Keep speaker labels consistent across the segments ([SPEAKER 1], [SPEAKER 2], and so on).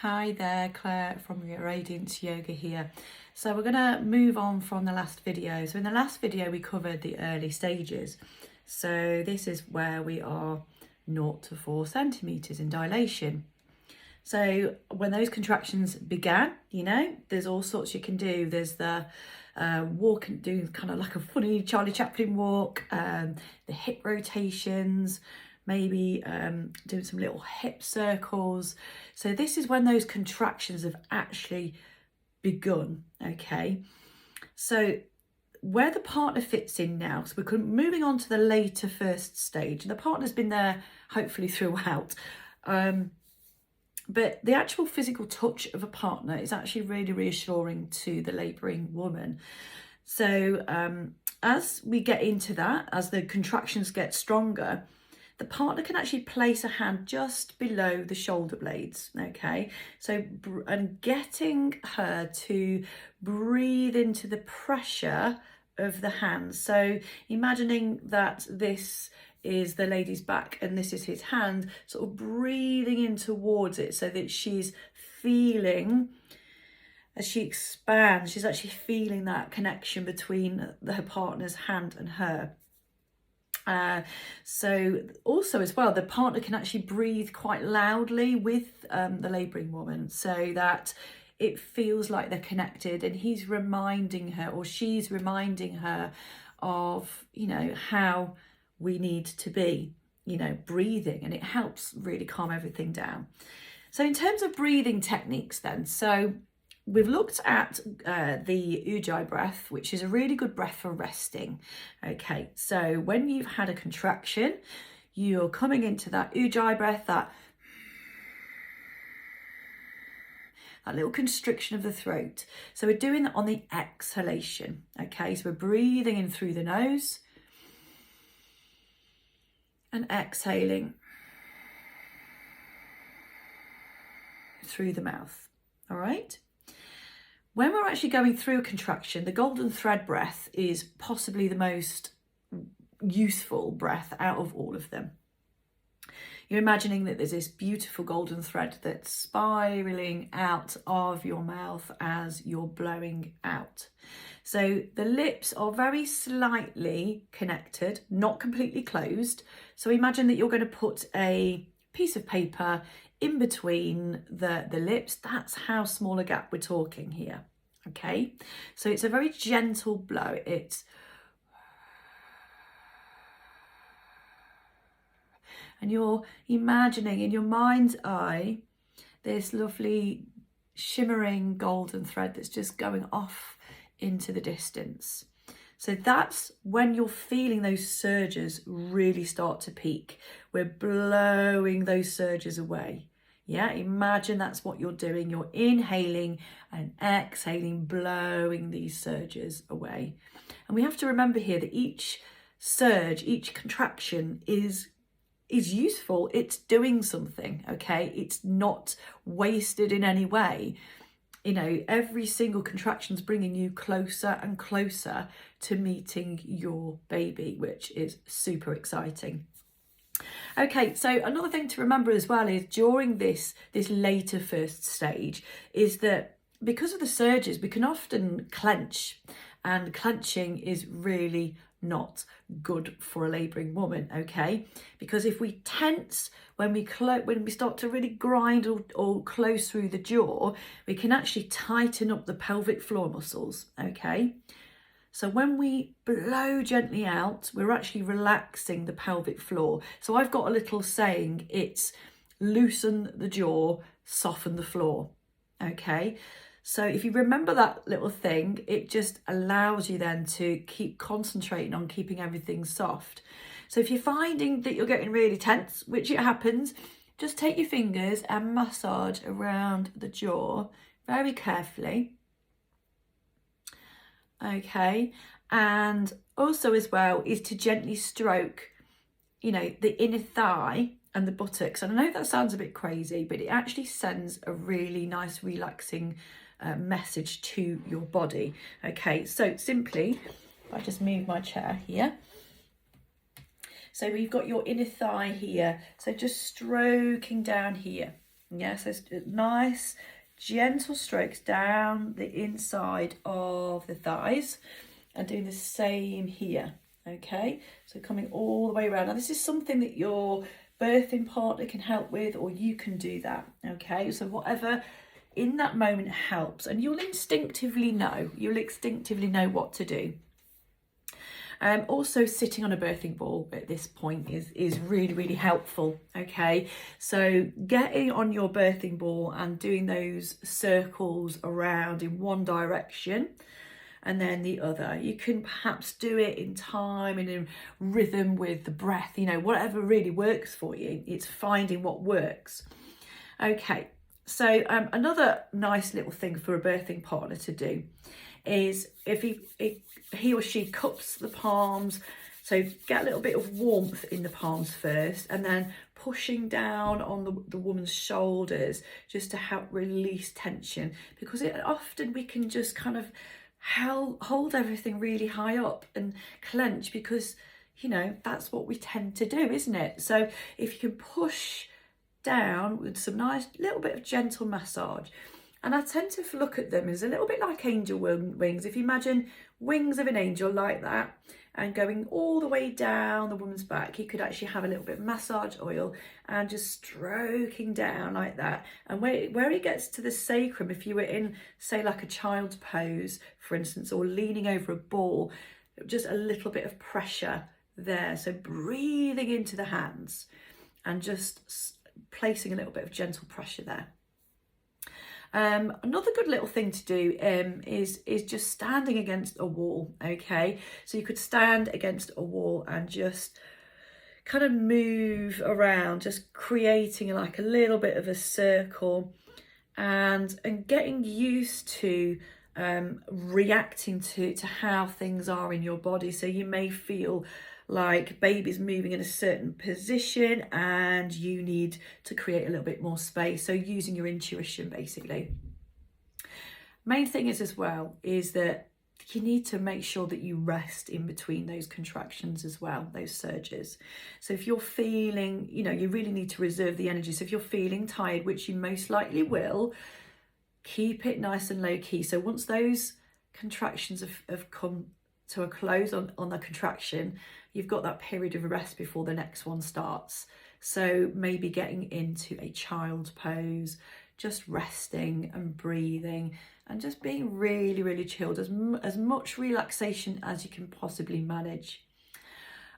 [SPEAKER 1] Hi there, Claire from Radiance Yoga here. So we're going to move on from the last video. So in the last video we covered the early stages. So this is where we are 0 to 4 centimetres in dilation. So when those contractions began, there's all sorts you can do. There's the walk and do kind of like a funny Charlie Chaplin walk, the hip rotations, maybe doing some little hip circles. So this is when those contractions have actually begun, okay? So where the partner fits in now, so we're moving on to the later first stage, and the partner's been there hopefully throughout. But the actual physical touch of a partner is actually really reassuring to the labouring woman. So as we get into that, as the contractions get stronger, the partner can actually place a hand just below the shoulder blades, okay? So, and getting her to breathe into the pressure of the hands. So imagining that this is the lady's back and this is his hand, sort of breathing in towards it so that she's feeling, as she expands, she's actually feeling that connection between her partner's hand and her. So also as well, the partner can actually breathe quite loudly with the labouring woman so that it feels like they're connected, and he's reminding her, or she's reminding her of, how we need to be, breathing, and it helps really calm everything down. So in terms of breathing techniques then, so we've looked at the Ujjayi breath, which is a really good breath for resting. Okay, so when you've had a contraction, you're coming into that Ujjayi breath, that little constriction of the throat. So we're doing that on the exhalation. Okay, so we're breathing in through the nose and exhaling through the mouth. All right. When we're actually going through a contraction, the golden thread breath is possibly the most useful breath out of all of them. You're imagining that there's this beautiful golden thread that's spiraling out of your mouth as you're blowing out. So the lips are very slightly connected, not completely closed. So imagine that you're going to put a piece of paper in between the lips. That's how small a gap we're talking here. Okay, so it's a very gentle blow. It's and you're imagining in your mind's eye this lovely shimmering golden thread that's just going off into the distance. So that's when you're feeling those surges really start to peak. We're blowing those surges away. Yeah, imagine that's what you're doing. You're inhaling and exhaling, blowing these surges away. And we have to remember here that each surge, each contraction is useful. It's doing something, okay? It's not wasted in any way. Every single contraction is bringing you closer and closer to meeting your baby, which is super exciting. Okay, so another thing to remember as well is during this later first stage is that because of the surges, we can often clench, and clenching is really not good for a labouring woman, okay? Because if we tense when we start to really grind or close through the jaw, we can actually tighten up the pelvic floor muscles, okay? So when we blow gently out, we're actually relaxing the pelvic floor. So I've got a little saying, it's loosen the jaw, soften the floor, okay? So if you remember that little thing, it just allows you then to keep concentrating on keeping everything soft. So if you're finding that you're getting really tense, which it happens, just take your fingers and massage around the jaw very carefully. Okay, and also as well is to gently stroke, the inner thigh and the buttocks. And I know that sounds a bit crazy, but it actually sends a really nice relaxing message to your body. Okay, so simply, if I just move my chair here. So we've got your inner thigh here. So just stroking down here. Yeah, so nice, gentle strokes down the inside of the thighs, and doing the same here. Okay, so coming all the way around. Now this is something that your birthing partner can help with, or you can do that. Okay, so whatever in that moment helps, and you'll instinctively know what to do. Also, sitting on a birthing ball at this point is really, really helpful. Okay, so getting on your birthing ball and doing those circles around in one direction and then the other. You can perhaps do it in time and in rhythm with the breath, you know, whatever really works for you. It's finding what works. Okay, so another nice little thing for a birthing partner to do is if he or she cups the palms, so get a little bit of warmth in the palms first, and then pushing down on the woman's shoulders just to help release tension, because often we can just kind of hold everything really high up and clench, because, you know, that's what we tend to do, isn't it? So if you can push down with some nice little bit of gentle massage. And I tend to look at them as a little bit like angel wings. If you imagine wings of an angel like that and going all the way down the woman's back, you could actually have a little bit of massage oil and just stroking down like that. And where it gets to the sacrum, if you were in, say, like a child's pose, for instance, or leaning over a ball, just a little bit of pressure there. So breathing into the hands and just placing a little bit of gentle pressure there. Another good little thing to do is just standing against a wall. Okay, so you could stand against a wall and just kind of move around, just creating like a little bit of a circle, and getting used to reacting to how things are in your body. So you may feel like baby's moving in a certain position and you need to create a little bit more space. So using your intuition, basically. Main thing is as well is that you need to make sure that you rest in between those contractions as well, those surges. So if you're feeling, you know, you really need to reserve the energy. So if you're feeling tired, which you most likely will, keep it nice and low key. So once those contractions have come to a close on the contraction, you've got that period of rest before the next one starts. So maybe getting into a child's pose, just resting and breathing and just being really, really chilled, as much relaxation as you can possibly manage.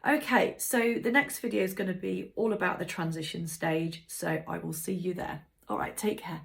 [SPEAKER 1] Okay, so the next video is going to be all about the transition stage, so I will see you there. All right, take care.